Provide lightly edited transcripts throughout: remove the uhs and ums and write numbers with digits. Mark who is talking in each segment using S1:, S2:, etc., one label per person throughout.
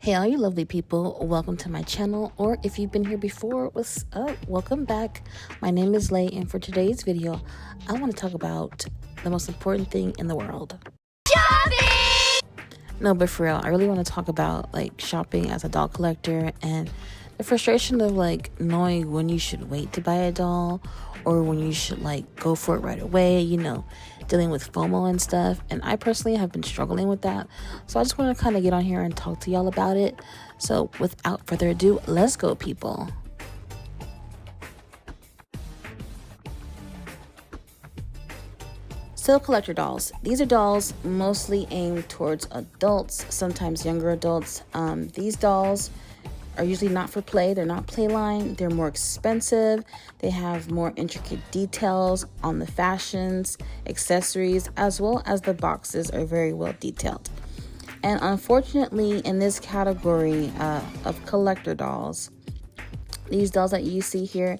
S1: Hey, all you lovely people, welcome to my channel, or if you've been here before, what's up? Welcome back. My name is Lay, and for today's video, I want to talk about the most important thing in the world. Shopping! No, but for real, I really want to talk about like shopping as a doll collector and the frustration of like knowing when you should wait to buy a doll or when you should like go for it right away, dealing with FOMO and stuff. And I personally have been struggling with that. So I just want to kind of get on here and talk to y'all about it. So without further ado, let's go, people. So collector dolls. These are dolls mostly aimed towards adults, sometimes younger adults. These dolls are usually not for play. They're not playline. They're more expensive. They have more intricate details on the fashions, accessories, as well as the boxes are very well detailed. And unfortunately, in this category of collector dolls, these dolls that you see here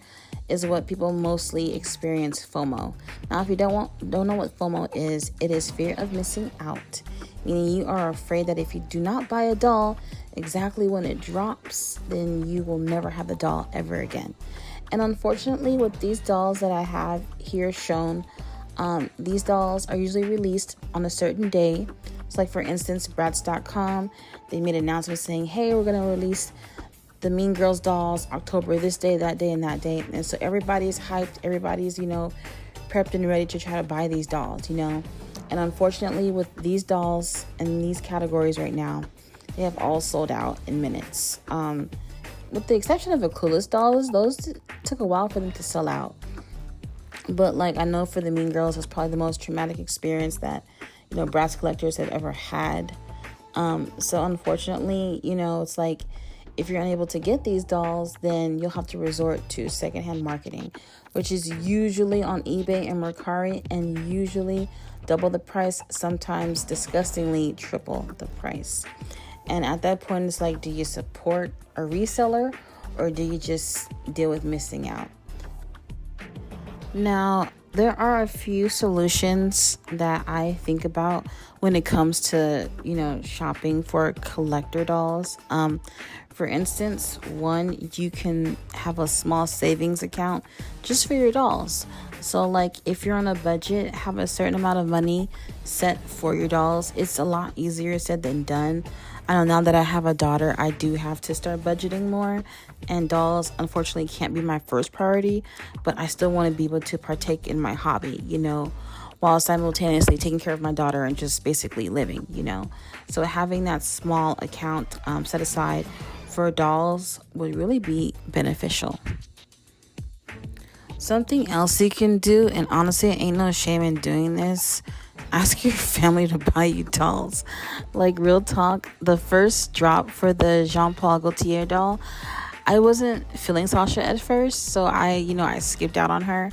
S1: is what people mostly experience FOMO. Now, if you don't know what FOMO is, it is fear of missing out, meaning you are afraid that if you do not buy a doll exactly when it drops, then you will never have the doll ever again. And unfortunately, with these dolls that I have here shown, these dolls are usually released on a certain day. It's like, for instance, Bratz.com, they made an announcement saying, hey, we're going to release the Mean Girls dolls October this day, that day, and that day. And so everybody's hyped, everybody's, prepped and ready to try to buy these dolls, And unfortunately, with these dolls and these categories right now, they have all sold out in minutes. With the exception of the Clueless dolls, those took a while for them to sell out. But I know for the Mean Girls, it's probably the most traumatic experience that, Bratz collectors have ever had. So unfortunately, it's like, if you're unable to get these dolls, then you'll have to resort to secondhand marketing, which is usually on eBay and Mercari, and usually double the price, sometimes disgustingly triple the price. And at that point, it's like, do you support a reseller or do you just deal with missing out? Now, there are a few solutions that I think about when it comes to, shopping for collector dolls. For instance, one, you can have a small savings account just for your dolls. So if you're on a budget, have a certain amount of money set for your dolls. It's a lot easier said than done. I know now that I have a daughter, I do have to start budgeting more, and dolls unfortunately can't be my first priority, but I still want to be able to partake in my hobby, while simultaneously taking care of my daughter and just basically living, So having that small account set aside for dolls would really be beneficial. Something else you can do, and honestly, ain't no shame in doing this, ask your family to buy you dolls. Real talk, the first drop for the Jean Paul Gaultier doll, I wasn't feeling Sasha at first, so I skipped out on her.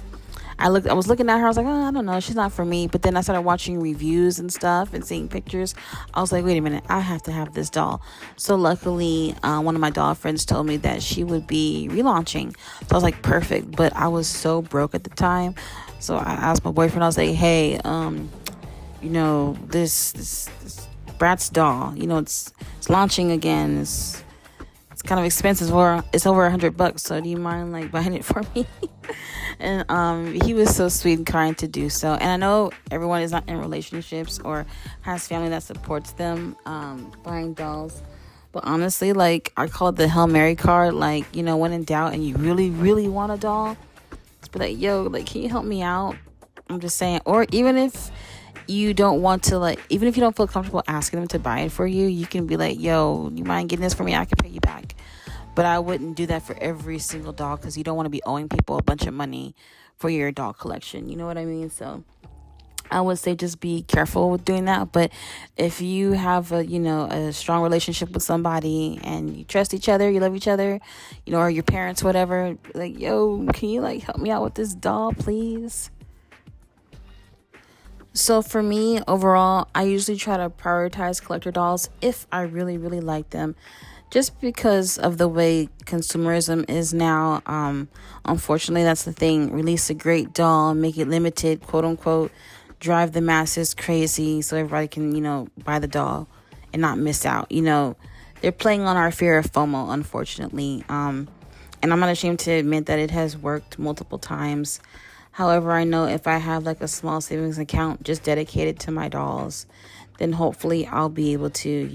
S1: I was looking at her, I was like, oh, I don't know, she's not for me. But then I started watching reviews and stuff and seeing pictures. I was like, wait a minute, I have to have this doll. So luckily, one of my doll friends told me that she would be relaunching. So I was like, perfect. But I was so broke at the time. So I asked my boyfriend, I was like, hey, this Bratz doll, it's launching again. It's kind of expensive. It's over $100. So do you mind buying it for me? And he was so sweet and kind to do so. And I know everyone is not in relationships or has family that supports them buying dolls. But honestly, I call it the Hail Mary card. When in doubt and you really, really want a doll, just be like, yo, can you help me out? I'm just saying. Or even if you don't want to, even if you don't feel comfortable asking them to buy it for you, you can be like, yo, you mind getting this for me? I can pay you back. But I wouldn't do that for every single doll, because you don't want to be owing people a bunch of money for your doll collection. You know what I mean? So I would say just be careful with doing that. But if you have a strong relationship with somebody and you trust each other, you love each other, or your parents, whatever, yo, can you help me out with this doll, please? So for me, overall, I usually try to prioritize collector dolls if I really, really like them. Just because of the way consumerism is now, unfortunately, that's the thing. Release a great doll, make it limited, quote unquote, drive the masses crazy so everybody can, buy the doll and not miss out. they're playing on our fear of FOMO, unfortunately. And I'm not ashamed to admit that it has worked multiple times. However, I know if I have like a small savings account just dedicated to my dolls, then hopefully I'll be able to,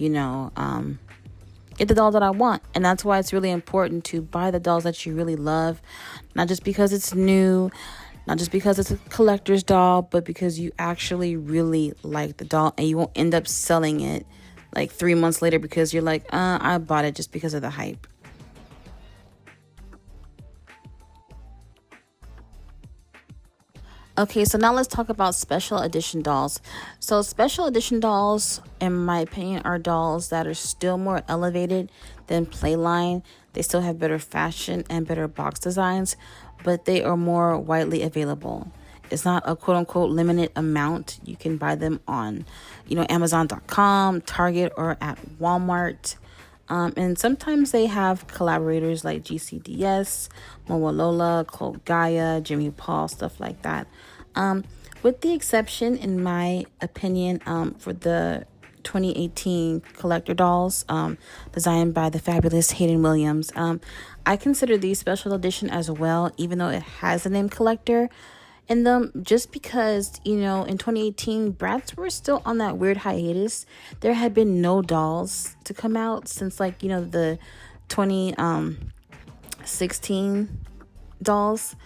S1: get the doll that I want. And that's why it's really important to buy the dolls that you really love, not just because it's new, not just because it's a collector's doll, but because you actually really like the doll, and you won't end up selling it like 3 months later because you're like, I bought it just because of the hype. Okay, so now let's talk about special edition dolls. So special edition dolls, in my opinion, are dolls that are still more elevated than Playline. They still have better fashion and better box designs, but they are more widely available. It's not a quote unquote limited amount. You can buy them on, Amazon.com, Target, or at Walmart. And sometimes they have collaborators like GCDS, Mowalola, Cult Gaia, Jimmy Paul, stuff like that. With the exception, in my opinion, for the 2018 collector dolls, designed by the fabulous Hayden Williams. I consider these special edition as well, even though it has the name collector in them, just because, in 2018, Bratz were still on that weird hiatus. There had been no dolls to come out since, the 2016 dolls.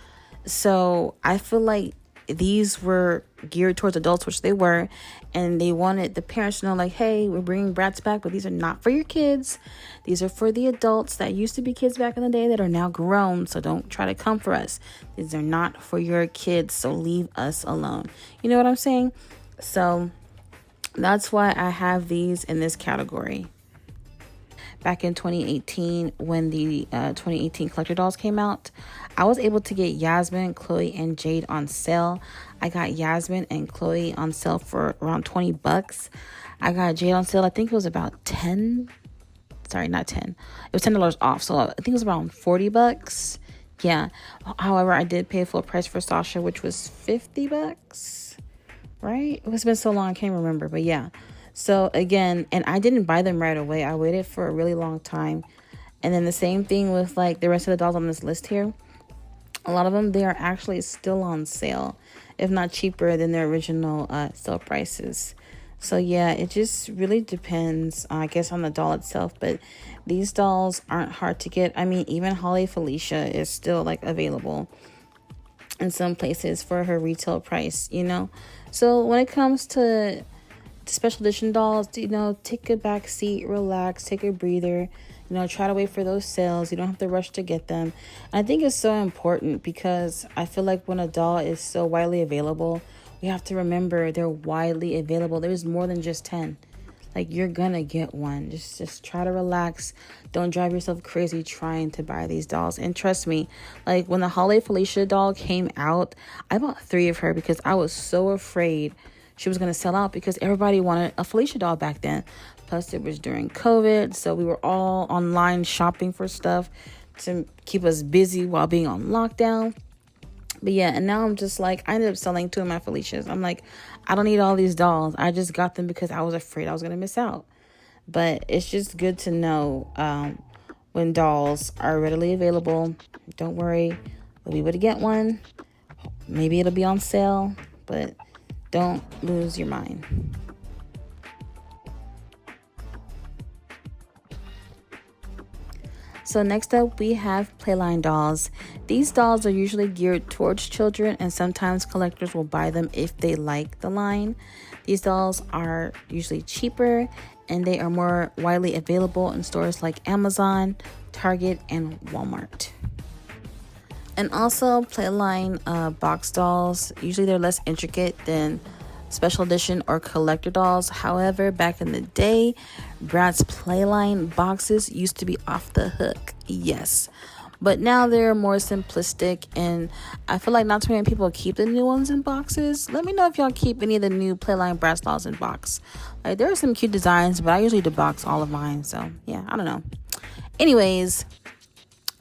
S1: So I feel like these were geared towards adults, which they were, and they wanted the parents to know, like, hey, we're bringing Bratz back, but these are not for your kids. These are for the adults that used to be kids back in the day that are now grown, so don't try to come for us. These are not for your kids, so leave us alone. You know what I'm saying? So that's why I have these in this category. Back in 2018, when the 2018 collector dolls came out, I was able to get Yasmin, Chloe, and Jade on sale. I got Yasmin and Chloe on sale for around $20. I got Jade on sale, I think it was about 10. Sorry, not 10. It was $10 off, so I think it was around $40. Yeah. However, I did pay full price for Sasha, which was $50. Right? It's been so long, I can't remember, but yeah. So again, and I didn't buy them right away. I waited for a really long time. And then the same thing with like the rest of the dolls on this list here. A lot of them, they are actually still on sale, if not cheaper than their original sale prices. So yeah, it just really depends, I guess, on the doll itself. But these dolls aren't hard to get. I mean, even Holly Felicia is still like available in some places for her retail price, So when it comes to special edition dolls, take a back seat, relax, take a breather, try to wait for those sales. You don't have to rush to get them. And I think it's so important because I feel like when a doll is so widely available, we have to remember they're widely available. There's more than just 10. Like, you're gonna get one. Just try to relax. Don't drive yourself crazy trying to buy these dolls. And trust me, like when the Holly Felicia doll came out, I bought 3 of her because I was so afraid she was going to sell out because everybody wanted a Felicia doll back then. Plus, it was during COVID, so we were all online shopping for stuff to keep us busy while being on lockdown. But yeah, and now I'm just like, I ended up selling 2 of my Felicias. I'm like, I don't need all these dolls. I just got them because I was afraid I was going to miss out. But it's just good to know when dolls are readily available. Don't worry, we'll be able to get one. Maybe it'll be on sale, but don't lose your mind. So next up, we have Playline dolls. These dolls are usually geared towards children, and sometimes collectors will buy them if they like the line. These dolls are usually cheaper, and they are more widely available in stores like Amazon, Target, and Walmart. And also, Playline box dolls, usually they're less intricate than special edition or collector dolls. However, back in the day, Bratz Playline boxes used to be off the hook, yes. But now they're more simplistic, and I feel like not too many people keep the new ones in boxes. Let me know if y'all keep any of the new Playline Bratz dolls in box. Like, there are some cute designs, but I usually debox all of mine, so yeah, I don't know. Anyways,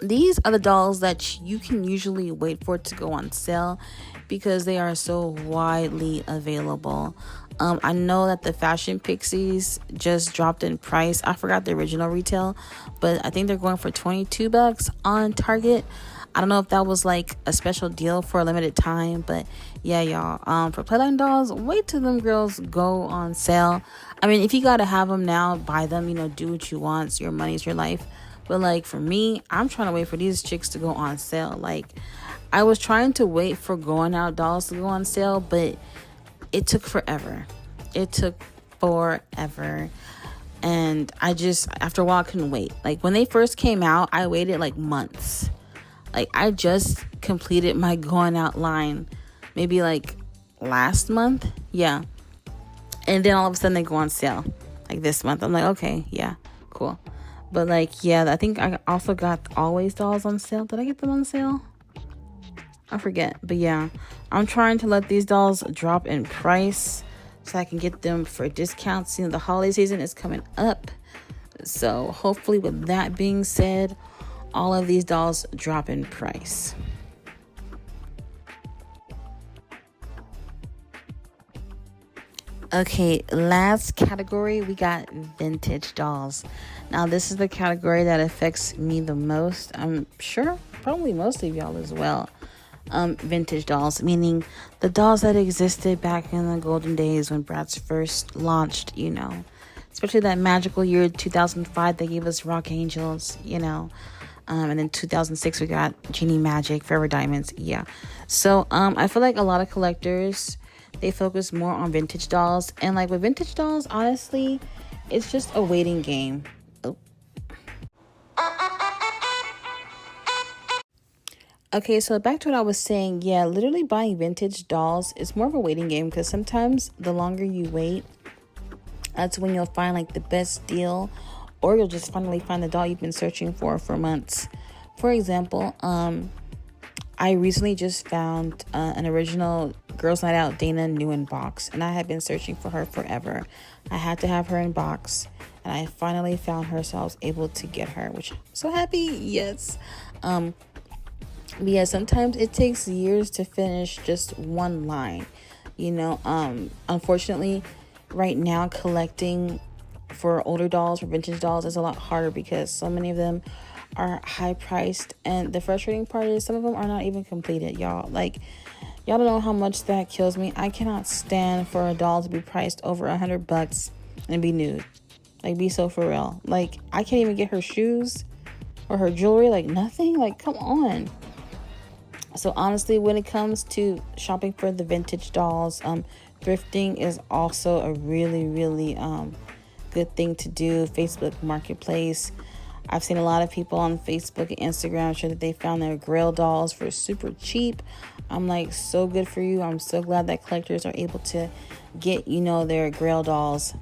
S1: These are the dolls that you can usually wait for it to go on sale because they are so widely available. I know that the Fashion Pixies just dropped in price. I forgot the original retail, but I think they're going for $22 on Target. I don't know if that was like a special deal for a limited time, but yeah, y'all. For Playline dolls, wait till them girls go on sale. I mean, if you gotta have them now, buy them. You know, do what you want. It's your money, it's your life. But like for me, I'm trying to wait for these chicks to go on sale. Like I was trying to wait for going out dolls to go on sale, but it took forever. It took forever. And I just, after a while, I couldn't wait. Like when they first came out, I waited like months. Like I just completed my going out line maybe like last month. Yeah. And then all of a sudden they go on sale like this month. I'm like, okay, yeah, cool. But like, yeah, I think I also got Always dolls on sale. Did I get them on sale? I forget. But yeah, I'm trying to let these dolls drop in price so I can get them for discounts. You know, the holiday season is coming up. So hopefully with that being said, all of these dolls drop in price. Okay, last category, we got vintage dolls. Now, this is the category that affects me the most. I'm sure probably most of y'all as well. Vintage dolls, meaning the dolls that existed back in the golden days when Bratz first launched, you know. Especially that magical year 2005, they gave us Rock Angels, you know. And then 2006, we got Genie Magic, Forever Diamonds, yeah. So, I feel like a lot of collectors, they focus more on vintage dolls. And like with vintage dolls, honestly, it's just a waiting game. Oh. Okay, so back to what I was saying. Yeah, literally buying vintage dolls is more of a waiting game because sometimes the longer you wait, that's when you'll find like the best deal, or you'll just finally find the doll you've been searching for months. For example, I recently just found an original Girls Night Out Dana Newen box, and I had been searching for her forever. I had to have her in box, and I finally found her, so I was able to get her, which I'm so happy. Yes. But yeah, sometimes it takes years to finish just one line. You know, unfortunately, right now collecting for older dolls, for vintage dolls, is a lot harder because so many of them are high priced, and the frustrating part is some of them are not even completed, y'all. Like, y'all don't know how much that kills me. I cannot stand for a doll to be priced over $100 and be nude. Like, be so for real. Like, I can't even get her shoes or her jewelry, like nothing. Like, come on. So honestly, when it comes to shopping for the vintage dolls, thrifting is also a really, really good thing to do. Facebook Marketplace. I've seen a lot of people on Facebook and Instagram share that they found their Grail dolls for super cheap. I'm like, so good for you. I'm so glad that collectors are able to get, you know, their Grail dolls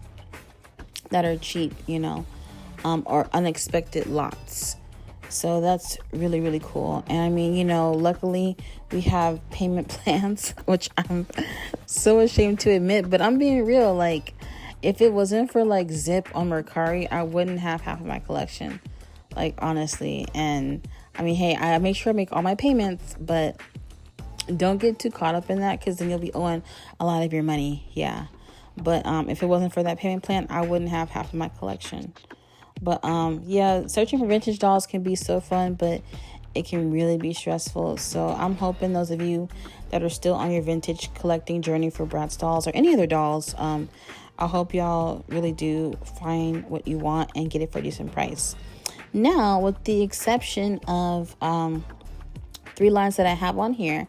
S1: that are cheap, you know, or unexpected lots. So that's really, really cool. And I mean, you know, luckily we have payment plans, which I'm so ashamed to admit, but I'm being real. Like, if it wasn't for like Zip on Mercari, I wouldn't have half of my collection. Like, honestly. And I mean, hey, I make sure I make all my payments, but don't get too caught up in that because then you'll be owing a lot of your money. Yeah. But if it wasn't for that payment plan, I wouldn't have half of my collection. But yeah, searching for vintage dolls can be so fun, but it can really be stressful. So I'm hoping those of you that are still on your vintage collecting journey for Bratz dolls or any other dolls, I hope y'all really do find what you want and get it for a decent price. Now, with the exception of 3 lines that I have on here: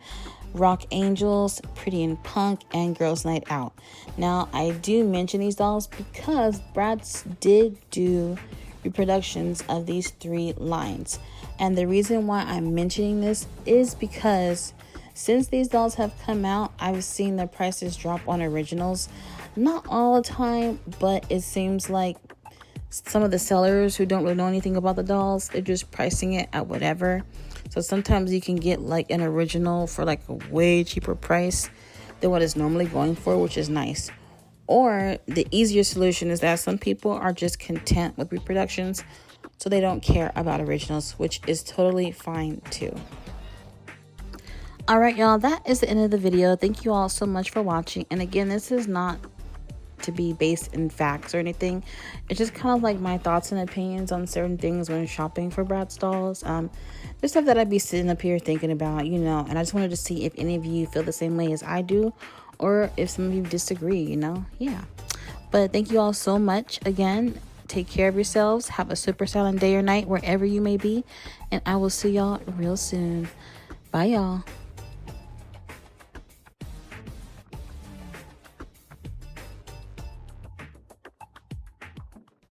S1: Rock Angels, Pretty and Punk, and Girls Night Out. Now, I do mention these dolls because Bratz did do reproductions of these 3 lines. And the reason why I'm mentioning this is because since these dolls have come out, I've seen the prices drop on originals. Not all the time, but it seems like some of the sellers who don't really know anything about the dolls, they're just pricing it at whatever. So sometimes you can get like an original for like a way cheaper price than what it's normally going for, which is nice. Or the easier solution is that some people are just content with reproductions. so they don't care about originals, which is totally fine too. All right, y'all, that is the end of the video. Thank you all so much for watching. And again, this is not to be based in facts or anything. It's just kind of like my thoughts and opinions on certain things when shopping for Bratz dolls. There's stuff that I'd be sitting up here thinking about, you know, and I just wanted to see if any of you feel the same way as I do, or if some of you disagree, you know. Yeah, but thank you all so much. Again, take care of yourselves. Have a super silent day or night wherever you may be, and I will see y'all real soon. Bye, y'all.